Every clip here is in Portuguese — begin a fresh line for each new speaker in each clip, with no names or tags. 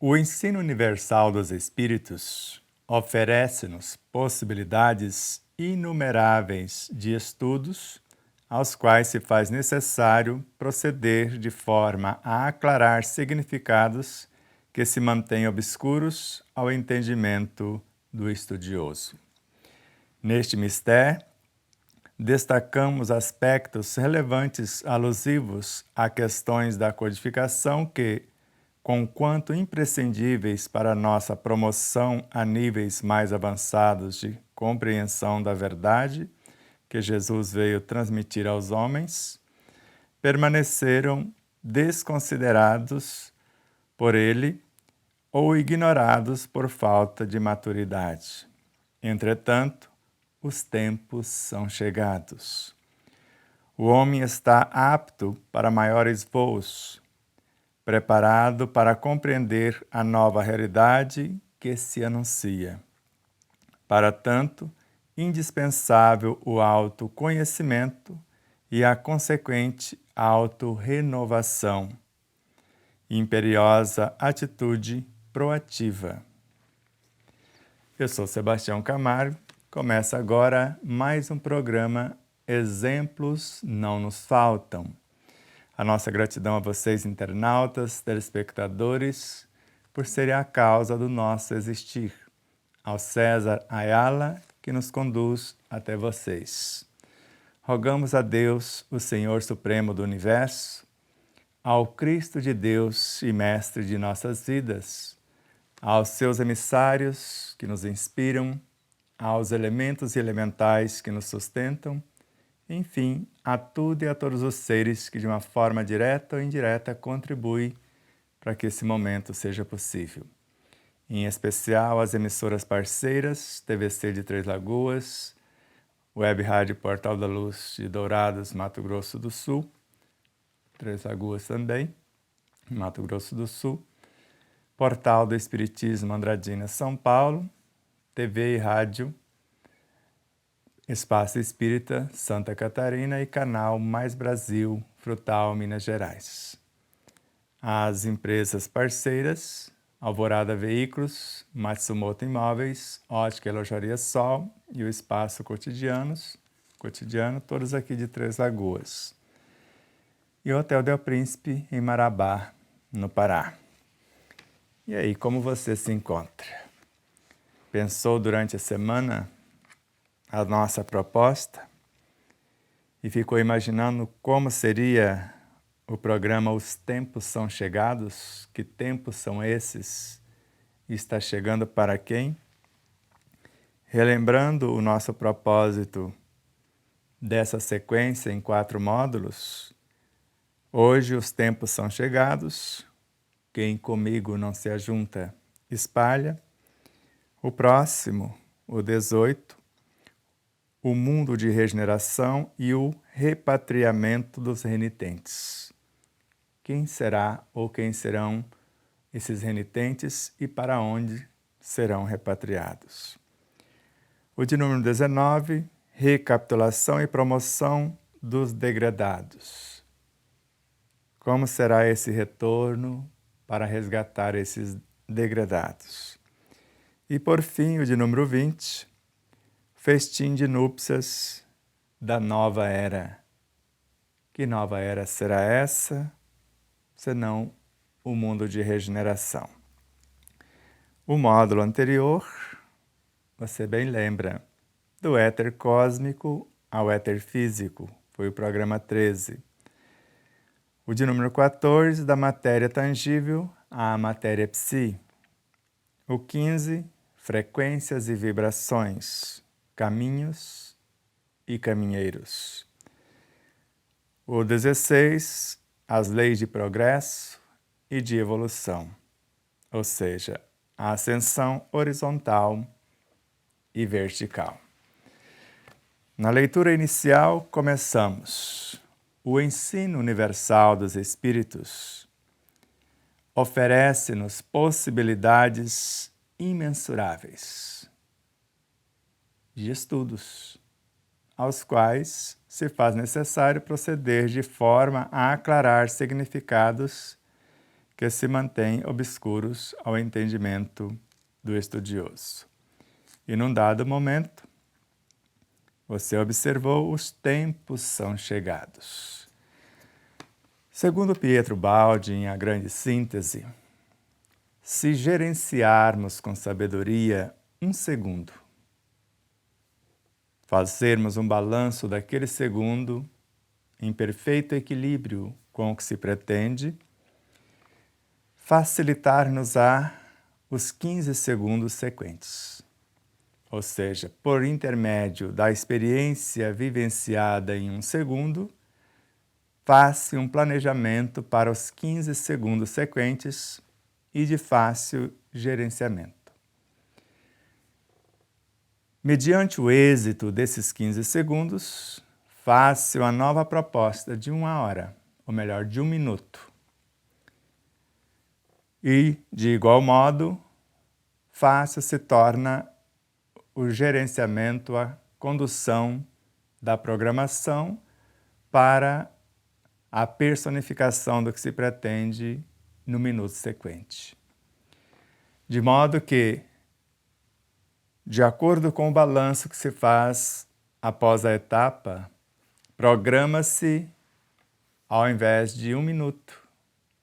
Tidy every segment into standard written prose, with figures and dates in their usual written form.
O ensino universal dos espíritos oferece-nos possibilidades inumeráveis de estudos, aos quais se faz necessário proceder de forma a aclarar significados que se mantêm obscuros ao entendimento do estudioso. Neste mistério, destacamos aspectos relevantes alusivos a questões da codificação que, conquanto imprescindíveis para nossa promoção a níveis mais avançados de compreensão da verdade que Jesus veio transmitir aos homens, permaneceram desconsiderados por ele ou ignorados por falta de maturidade. Entretanto, os tempos são chegados. O homem está apto para maiores voos, preparado para compreender a nova realidade que se anuncia. Para tanto, indispensável o autoconhecimento e a consequente autorrenovação, imperiosa atitude proativa. Eu sou Sebastião Camargo, começa agora mais um programa Exemplos Não Nos Faltam. A nossa gratidão a vocês, internautas, telespectadores, por serem a causa do nosso existir. Ao César Ayala, que nos conduz até vocês. Rogamos a Deus, o Senhor Supremo do Universo, ao Cristo de Deus e Mestre de nossas vidas, aos seus emissários que nos inspiram, aos elementos e elementais que nos sustentam, enfim, a tudo e a todos os seres que de uma forma direta ou indireta contribuem para que esse momento seja possível. Em especial as emissoras parceiras, TVC de Três Lagoas, Web Rádio Portal da Luz de Dourados, Mato Grosso do Sul, Três Lagoas também, Mato Grosso do Sul, Portal do Espiritismo Andradina, São Paulo, TV e Rádio Espaço Espírita Santa Catarina e Canal Mais Brasil, Frutal, Minas Gerais. As empresas parceiras, Alvorada Veículos, Matsumoto Imóveis, Ótica e Lojaria Sol e o Espaço Cotidiano, todos aqui de Três Lagoas. E o Hotel Del Príncipe, em Marabá, no Pará. E aí, como você se encontra? Pensou durante a semana a nossa proposta e ficou imaginando como seria o programa Os Tempos São Chegados? Que tempos são esses? E está chegando para quem? Relembrando o nosso propósito dessa sequência em 4 módulos, hoje os tempos são chegados, quem comigo não se ajunta, espalha. O próximo, o 18, o mundo de regeneração e o repatriamento dos renitentes. Quem será ou quem serão esses renitentes e para onde serão repatriados? O de número 19, recapitulação e promoção dos degradados. Como será esse retorno para resgatar esses degradados? E por fim, o de número 20, festim de núpcias da nova era. Que nova era será essa, senão o mundo de regeneração? O módulo anterior, você bem lembra, do éter cósmico ao éter físico, foi o programa 13. O de número 14, da matéria tangível à matéria psi. O 15, frequências e vibrações, caminhos e caminheiros. O 16, as leis de progresso e de evolução, ou seja, a ascensão horizontal e vertical. Na leitura inicial, começamos. O ensino universal dos espíritos oferece-nos possibilidades imensuráveis de estudos, aos quais se faz necessário proceder de forma a aclarar significados que se mantêm obscuros ao entendimento do estudioso. E num dado momento, você observou, os tempos são chegados. Segundo Pietro Baldi, em A Grande Síntese, se gerenciarmos com sabedoria um segundo, fazermos um balanço daquele segundo em perfeito equilíbrio com o que se pretende, facilitar-nos-á os 15 segundos sequentes. Ou seja, por intermédio da experiência vivenciada em um segundo, faça um planejamento para os 15 segundos sequentes e de fácil gerenciamento. Mediante o êxito desses 15 segundos, faça uma nova proposta de 1 hora, ou melhor, de 1 minuto. E, de igual modo, fácil se torna o gerenciamento, a condução da programação para a personificação do que se pretende no minuto sequente. De modo que, de acordo com o balanço que se faz após a etapa, programa-se, ao invés de 1 minuto,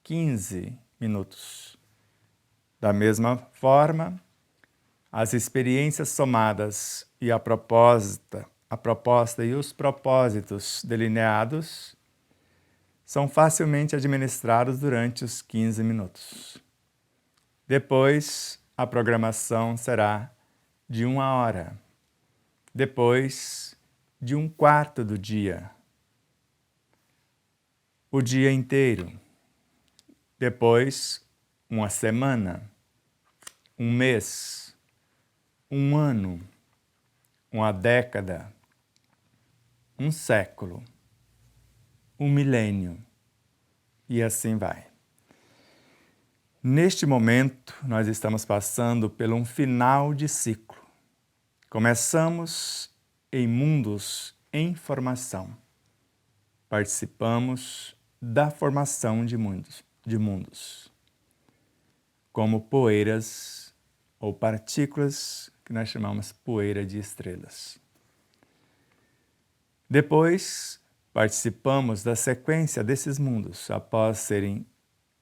15 minutos. Da mesma forma, as experiências somadas e a proposta e os propósitos delineados são facilmente administrados durante os 15 minutos. Depois, a programação será de 1 hora. Depois, de 1/4 do dia. O dia inteiro. Depois, 1 semana, 1 mês, 1 ano, 1 década, 1 século, 1 milênio, e assim vai. Neste momento, nós estamos passando por um final de ciclo. Começamos em mundos em formação. Participamos da formação de mundos, como poeiras ou partículas que nós chamamos poeira de estrelas. Depois, participamos da sequência desses mundos, após serem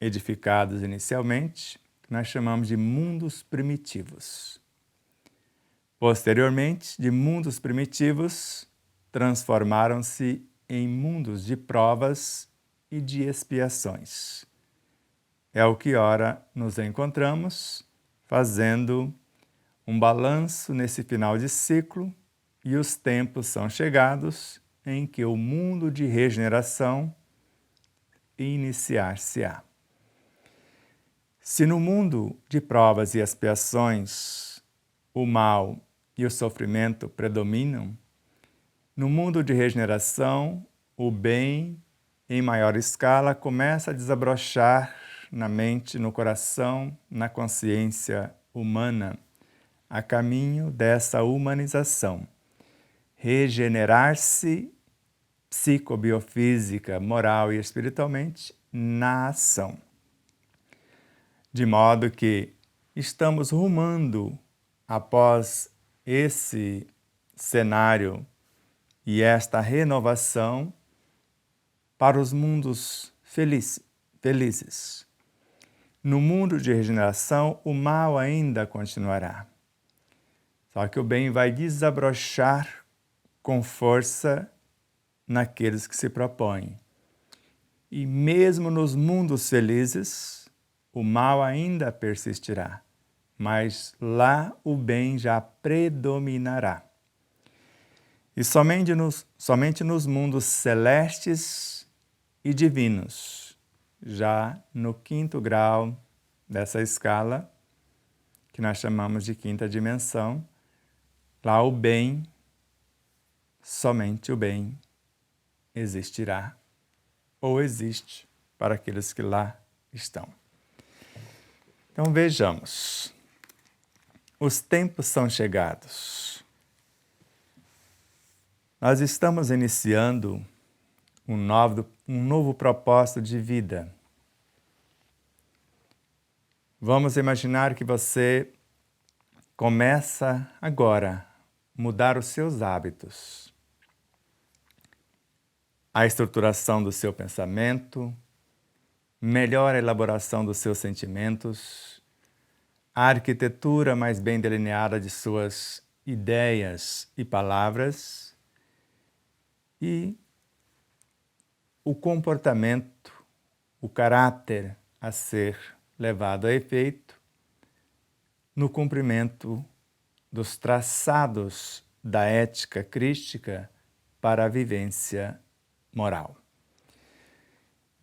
edificados inicialmente, que nós chamamos de mundos primitivos. Posteriormente, de mundos primitivos, transformaram-se em mundos de provas e de expiações. É o que ora nos encontramos, fazendo um balanço nesse final de ciclo, e os tempos são chegados em que o mundo de regeneração iniciar-se-á. Se no mundo de provas e expiações o mal e o sofrimento predominam, no mundo de regeneração o bem, em maior escala, começa a desabrochar na mente, no coração, na consciência humana, a caminho dessa humanização. Regenerar-se psicobiofísica, moral e espiritualmente na ação. De modo que estamos rumando, após esse cenário e esta renovação, para os mundos felizes. No mundo de regeneração, o mal ainda continuará. Só que o bem vai desabrochar com força naqueles que se propõem. E mesmo nos mundos felizes, o mal ainda persistirá, mas lá o bem já predominará. E somente nos mundos celestes e divinos, já no 5º grau dessa escala, que nós chamamos de 5ª dimensão, lá o bem, somente o bem, existirá, ou existe para aqueles que lá estão. Então vejamos, os tempos são chegados. Nós estamos iniciando um novo propósito de vida. Vamos imaginar que você começa agora a mudar os seus hábitos. A estruturação do seu pensamento, melhor elaboração dos seus sentimentos, a arquitetura mais bem delineada de suas ideias e palavras e o comportamento, o caráter a ser levado a efeito no cumprimento dos traçados da ética crística para a vivência moral.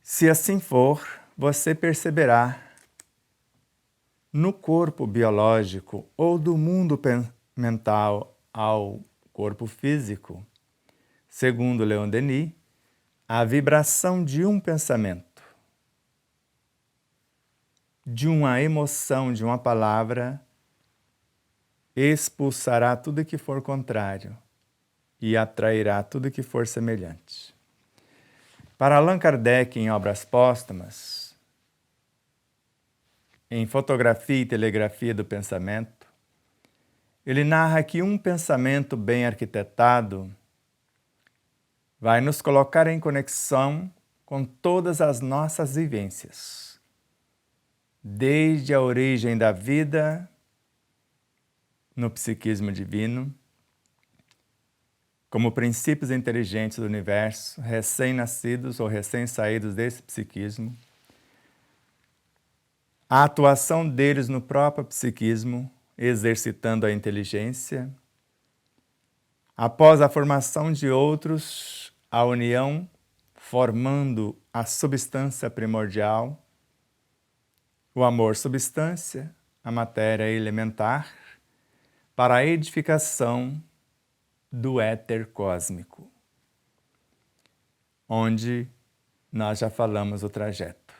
Se assim for, você perceberá no corpo biológico ou do mundo mental ao corpo físico, segundo Leon Denis, a vibração de um pensamento, de uma emoção, de uma palavra, expulsará tudo que for contrário e atrairá tudo que for semelhante. Para Allan Kardec, em Obras Póstumas, em Fotografia e Telegrafia do Pensamento, ele narra que um pensamento bem arquitetado vai nos colocar em conexão com todas as nossas vivências, desde a origem da vida no psiquismo divino, como princípios inteligentes do universo, recém-nascidos ou recém-saídos desse psiquismo, a atuação deles no próprio psiquismo, exercitando a inteligência, após a formação de outros, a união formando a substância primordial, o amor substância, a matéria elementar, para a edificação do éter cósmico, onde nós já falamos o trajeto.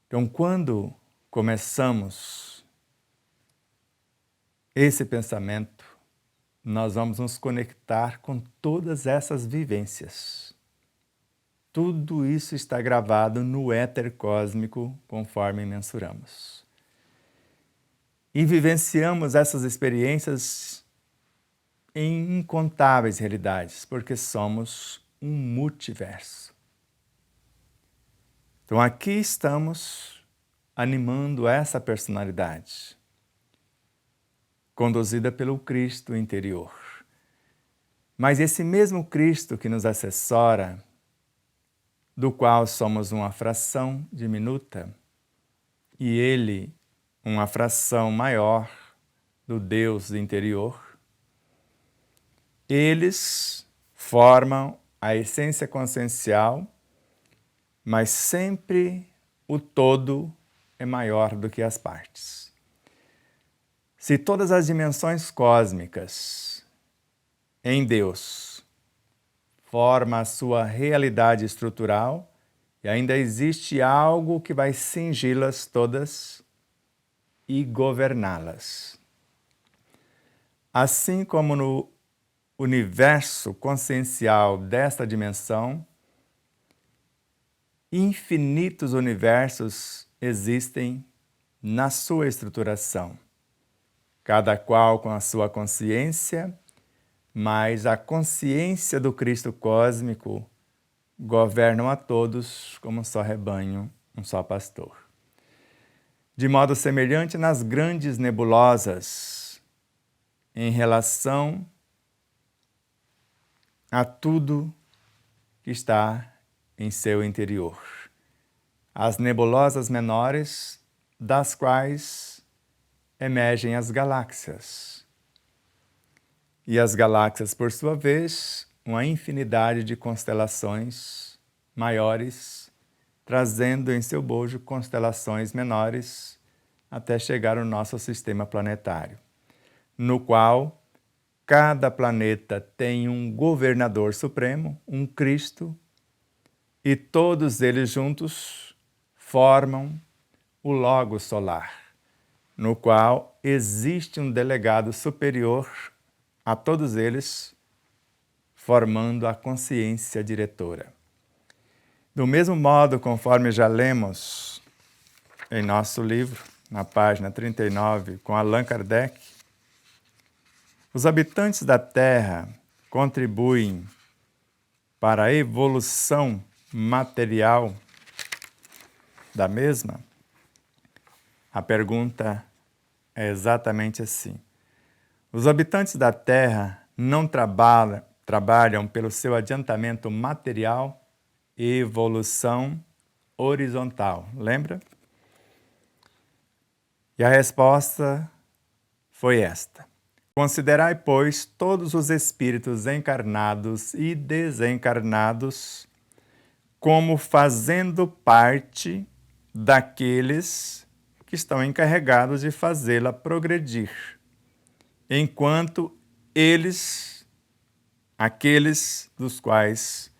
Então, quando começamos esse pensamento, nós vamos nos conectar com todas essas vivências. Tudo isso está gravado no éter cósmico, conforme mensuramos. E vivenciamos essas experiências em incontáveis realidades, porque somos um multiverso. Então aqui estamos animando essa personalidade, conduzida pelo Cristo interior. Mas esse mesmo Cristo que nos assessora, do qual somos uma fração diminuta, e Ele uma fração maior do Deus interior, eles formam a essência consciencial, mas sempre o todo é maior do que as partes. Se todas as dimensões cósmicas em Deus formam a sua realidade estrutural, e ainda existe algo que vai cingi-las todas e governá-las. Assim como no universo consciencial desta dimensão, infinitos universos existem na sua estruturação, cada qual com a sua consciência, mas a consciência do Cristo cósmico governam a todos como um só rebanho, um só pastor. De modo semelhante nas grandes nebulosas, em relação a tudo que está em seu interior. As nebulosas menores, das quais emergem as galáxias. E as galáxias, por sua vez, uma infinidade de constelações maiores, trazendo em seu bojo constelações menores, até chegar ao nosso sistema planetário, no qual cada planeta tem um governador supremo, um Cristo, e todos eles juntos formam o Logos solar, no qual existe um delegado superior a todos eles, formando a consciência diretora. Do mesmo modo, conforme já lemos em nosso livro, na página 39, com Allan Kardec, os habitantes da Terra contribuem para a evolução material da mesma? A pergunta é exatamente assim. Os habitantes da Terra não trabalham pelo seu adiantamento material e evolução horizontal, lembra? E a resposta foi esta. Considerai, pois, todos os espíritos encarnados e desencarnados como fazendo parte daqueles que estão encarregados de fazê-la progredir, enquanto eles, aqueles dos quais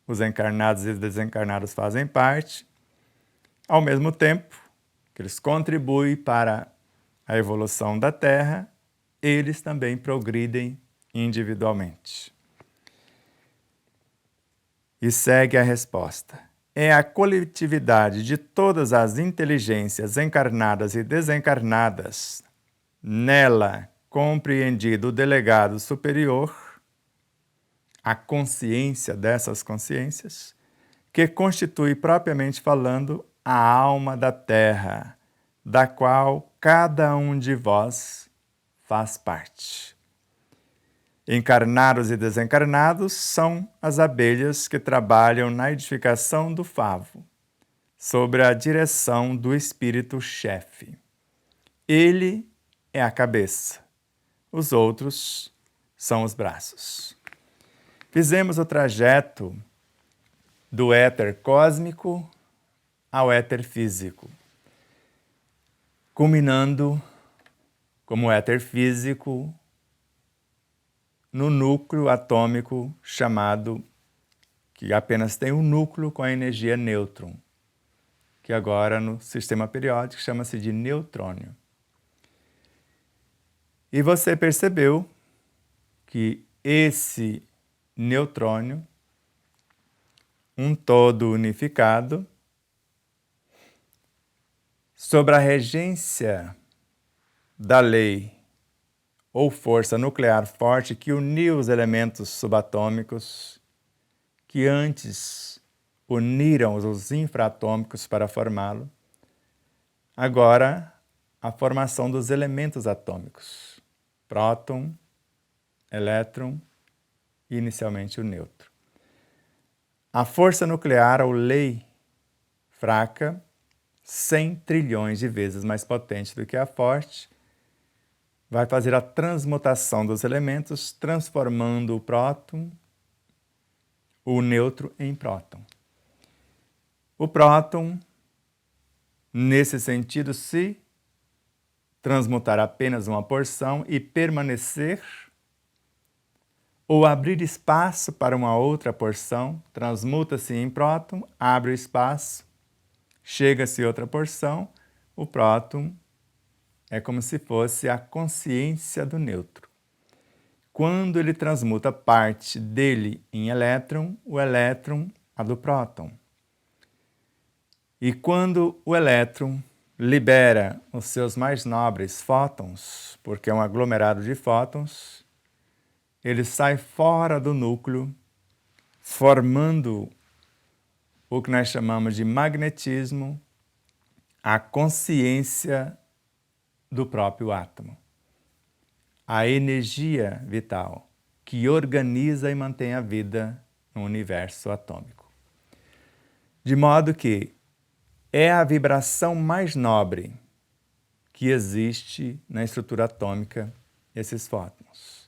os encarnados e desencarnados fazem parte, ao mesmo tempo que eles contribuem para a evolução da Terra, eles também progridem individualmente. E segue a resposta. É a coletividade de todas as inteligências encarnadas e desencarnadas, nela compreendido o delegado superior, a consciência dessas consciências, que constitui propriamente falando a alma da Terra, da qual cada um de vós faz parte. Encarnados e desencarnados são as abelhas que trabalham na edificação do favo, sob a direção do espírito-chefe. Ele é a cabeça, os outros são os braços. Fizemos o trajeto do éter cósmico ao éter físico, culminando como éter físico no núcleo atômico chamado, que apenas tem um núcleo com a energia nêutron, que agora no sistema periódico chama-se de neutrônio. E você percebeu que esse neutrônio, um todo unificado, sob a regência da lei ou força nuclear forte que uniu os elementos subatômicos que antes uniram os infraatômicos para formá-lo, agora a formação dos elementos atômicos, próton, elétron e inicialmente o nêutron. A força nuclear ou lei fraca, 100 trilhões de vezes mais potente do que a forte, vai fazer a transmutação dos elementos, transformando o próton, o nêutron, em próton. O próton, nesse sentido, se transmutar apenas uma porção e permanecer, ou abrir espaço para uma outra porção, transmuta-se em próton, abre o espaço, chega-se outra porção, o próton é como se fosse a consciência do nêutron. Quando ele transmuta parte dele em elétron, o elétron a do próton. E quando o elétron libera os seus mais nobres fótons, porque é um aglomerado de fótons, ele sai fora do núcleo, formando o que nós chamamos de magnetismo, a consciência do próprio átomo. A energia vital que organiza e mantém a vida no universo atômico. De modo que é a vibração mais nobre que existe na estrutura atômica, esses fótons.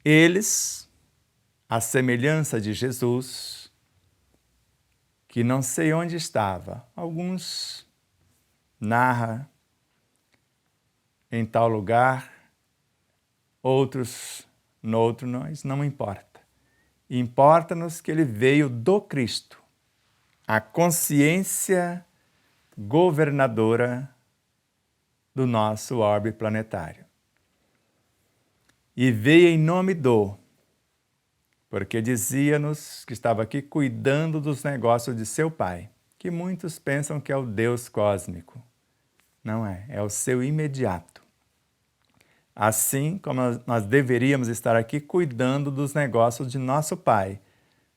Eles, à semelhança de Jesus, que não sei onde estava, alguns narra em tal lugar, outros no outro, não importa. Importa-nos que ele veio do Cristo, a consciência governadora do nosso orbe planetário. E veio em nome do, porque dizia-nos que estava aqui cuidando dos negócios de seu pai, que muitos pensam que é o Deus cósmico. Não é, é o seu imediato. Assim como nós deveríamos estar aqui cuidando dos negócios de nosso pai,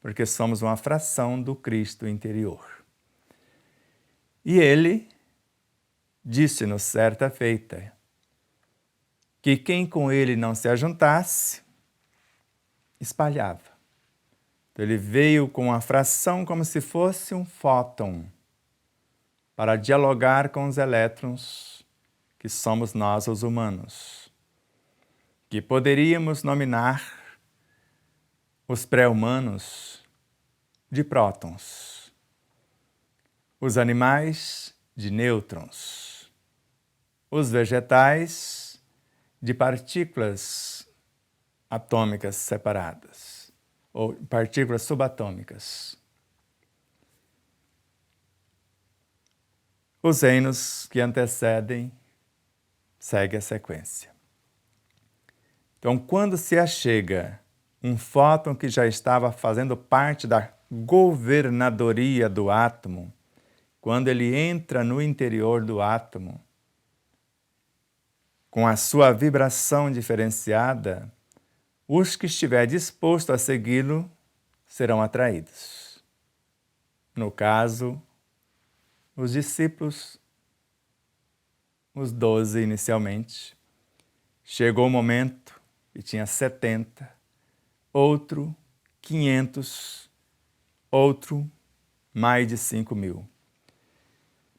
porque somos uma fração do Cristo interior. E ele disse-nos certa feita que quem com ele não se ajuntasse, espalhava. Então, ele veio com uma fração como se fosse um fóton para dialogar com os elétrons, que somos nós os humanos, que poderíamos nominar os pré-humanos de prótons, os animais de nêutrons, os vegetais de partículas atômicas separadas, ou partículas subatômicas. Os reinos que antecedem seguem a sequência. Então, quando se achega um fóton que já estava fazendo parte da governadoria do átomo, quando ele entra no interior do átomo, com a sua vibração diferenciada, os que estiver disposto a segui-lo serão atraídos. No caso, os discípulos, os 12 inicialmente, chegou o momento que tinha 70, outro 500, outro mais de 5.000.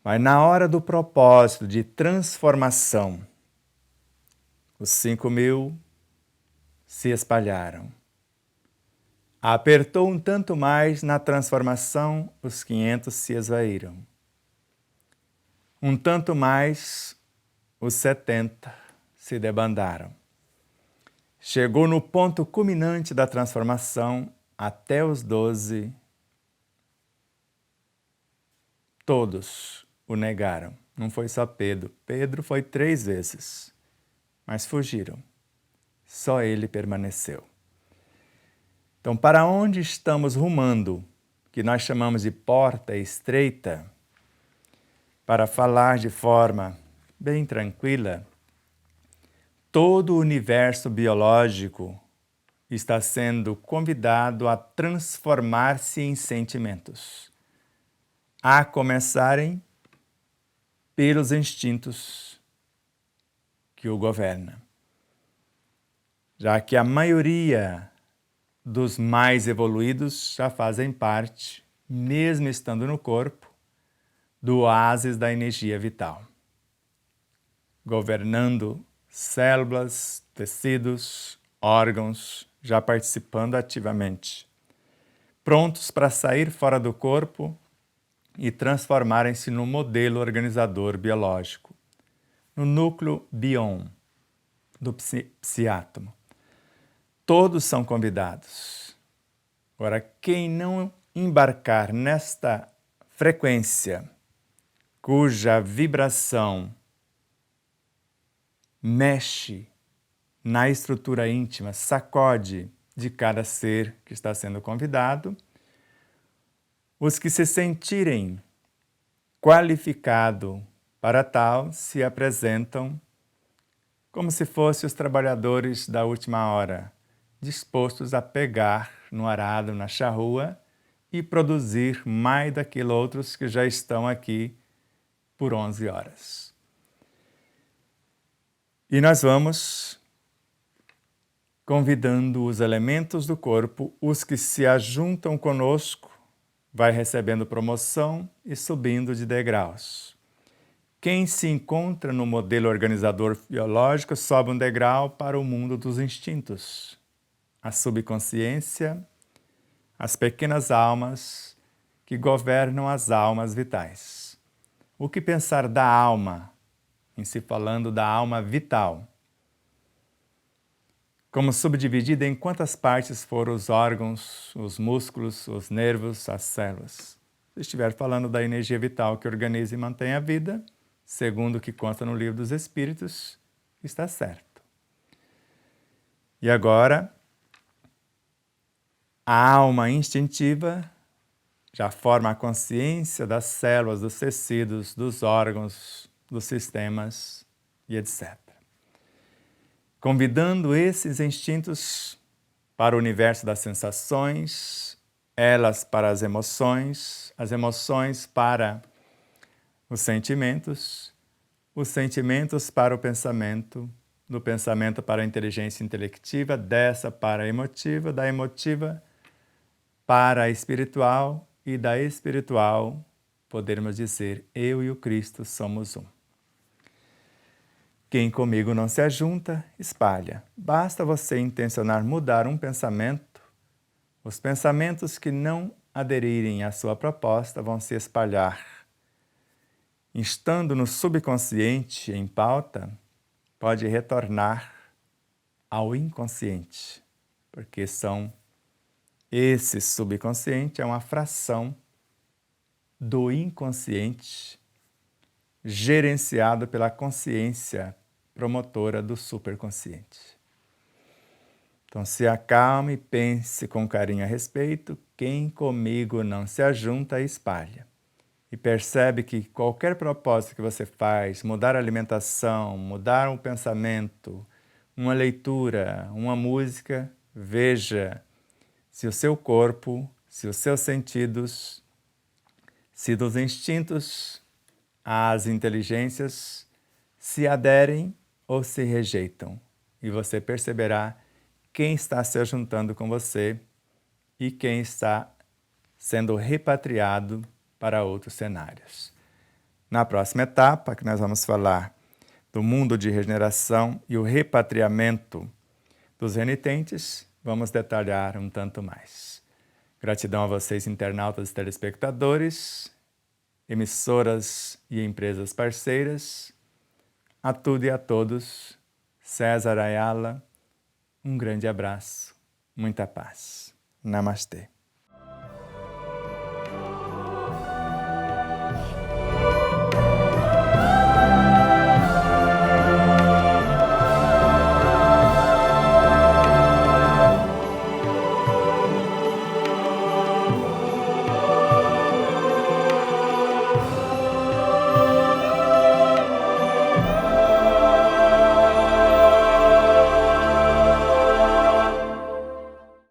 Mas na hora do propósito de transformação, os 5.000 se espalharam. Apertou um tanto mais na transformação, os 500 se esvaíram. Um tanto mais, os 70 se debandaram. Chegou no ponto culminante da transformação, até os 12, todos o negaram. Não foi só Pedro. Pedro foi 3 vezes, mas fugiram. Só ele permaneceu. Então, para onde estamos rumando, que nós chamamos de porta estreita, para falar de forma bem tranquila, todo o universo biológico está sendo convidado a transformar-se em sentimentos, a começarem pelos instintos que o governam. Já que a maioria dos mais evoluídos já fazem parte, mesmo estando no corpo, do oásis da energia vital, governando células, tecidos, órgãos, já participando ativamente, prontos para sair fora do corpo e transformarem-se no modelo organizador biológico, no núcleo bion do psiátomo. Todos são convidados. Agora, quem não embarcar nesta frequência, cuja vibração mexe na estrutura íntima, sacode de cada ser que está sendo convidado, os que se sentirem qualificados para tal se apresentam como se fossem os trabalhadores da última hora, dispostos a pegar no arado, na charrua e produzir mais daquilo outros que já estão aqui por 11 horas. E nós vamos convidando os elementos do corpo, os que se ajuntam conosco, vai recebendo promoção e subindo de degraus. Quem se encontra no modelo organizador biológico sobe um degrau para o mundo dos instintos, a subconsciência, as pequenas almas que governam as almas vitais. O que pensar da alma, em se falando da alma vital? Como subdividida em quantas partes foram os órgãos, os músculos, os nervos, as células? Se estiver falando da energia vital que organiza e mantém a vida, segundo o que consta no Livro dos Espíritos, está certo. E agora, A alma instintiva já forma a consciência das células, dos tecidos, dos órgãos, dos sistemas e etc. Convidando esses instintos para o universo das sensações, elas para as emoções para os sentimentos para o pensamento, do pensamento para a inteligência intelectiva, dessa para a emotiva, da emotiva para a espiritual e da espiritual, podermos dizer, eu e o Cristo somos um. Quem comigo não se ajunta, espalha. Basta você intencionar mudar um pensamento, os pensamentos que não aderirem à sua proposta vão se espalhar. Estando no subconsciente em pauta, pode retornar ao inconsciente, porque esse subconsciente é uma fração do inconsciente gerenciado pela consciência promotora do superconsciente. Então, se acalme e pense com carinho a respeito. Quem comigo não se ajunta, espalha. E percebe que qualquer propósito que você faz, mudar a alimentação, mudar um pensamento, uma leitura, uma música, veja se o seu corpo, se os seus sentidos, se dos instintos às inteligências se aderem ou se rejeitam. E você perceberá quem está se ajuntando com você e quem está sendo repatriado para outros cenários. Na próxima etapa, que nós vamos falar do mundo de regeneração e o repatriamento dos renitentes, vamos detalhar um tanto mais. Gratidão a vocês, internautas e telespectadores, emissoras e empresas parceiras, a tudo e a todos, César Ayala, um grande abraço, muita paz. Namastê.